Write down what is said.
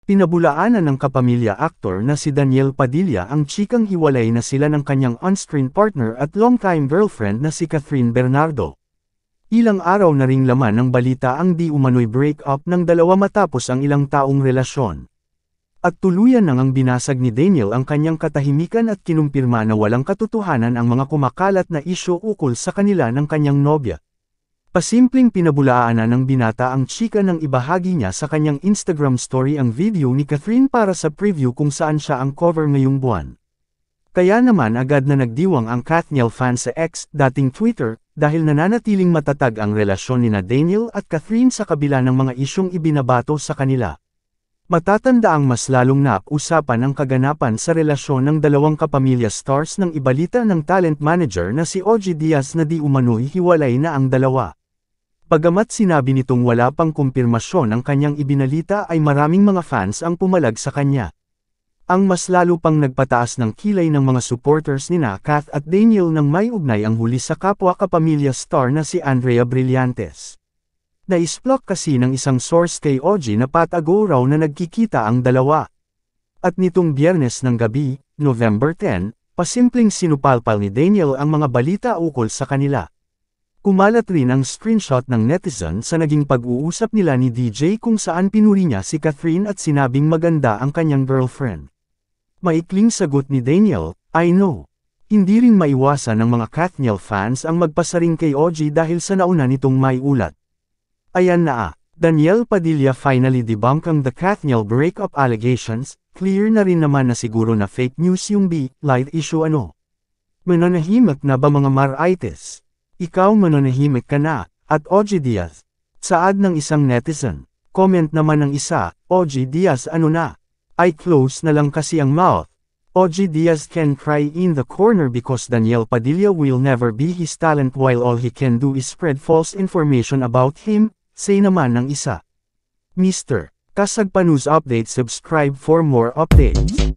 Pinabulaanan ng kapamilya aktor na si Daniel Padilla ang chikang hiwalay na sila ng kanyang on-screen partner at longtime girlfriend na si Catherine Bernardo. Ilang araw na ring laman ng balita ang di umano'y break-up ng dalawa matapos ang ilang taong relasyon. At tuluyan nang ang binasag ni Daniel ang kanyang katahimikan at kinumpirma na walang katotohanan ang mga kumakalat na isyu ukol sa kanila ng kanyang nobya. Pasimpleng pinabulaanan ng binata ang chika nang ibahagi niya sa kanyang Instagram story ang video ni Catherine para sa preview kung saan siya ang cover ngayong buwan. Kaya naman agad na nagdiwang ang Kathniel fans sa X, dating Twitter, dahil nananatiling matatag ang relasyon nina Daniel at Catherine sa kabila ng mga isyong ibinabato sa kanila. Matatanda ang mas lalong usapan ang kaganapan sa relasyon ng dalawang kapamilya stars nang ibalita ng talent manager na si OG Diaz na di umano'y hiwalay na ang dalawa. Bagamat sinabi nitong wala pang kumpirmasyon ang kanyang ibinalita ay maraming mga fans ang pumalag sa kanya. Ang mas lalo pang nagpataas ng kilay ng mga supporters nina Kath at Daniel nang may ugnay ang huli sa kapwa kapamilya star na si Andrea Brillantes. Naisplok kasi ng isang source kay OG na patago raw na nagkikita ang dalawa. At nitong Biyernes ng gabi, November 10, pasimpleng sinupalpal ni Daniel ang mga balita ukol sa kanila. Kumalat rin ang screenshot ng netizen sa naging pag-uusap nila ni DJ kung saan pinuri niya si Catherine at sinabing maganda ang kanyang girlfriend. Maikling sagot ni Daniel, I know. Hindi rin maiwasan ng mga Kathniel fans ang magpasaring kay OG dahil sa nauna nitong may ulat. Ayan na Daniel Padilla finally debunked the Kathniel breakup allegations, clear na rin naman na siguro na fake news yung light issue ano. Mananahimik na ba mga Marites? Ikaw mananahimik ka na, at OG Diaz. Saad ng isang netizen. Comment naman ng isa, OG Diaz ano na? Ay close na lang kasi ang mouth. OG Diaz can cry in the corner because Daniel Padilla will never be his talent while all he can do is spread false information about him, say naman ng isa. Mr. Kasagpa News Update, subscribe for more updates.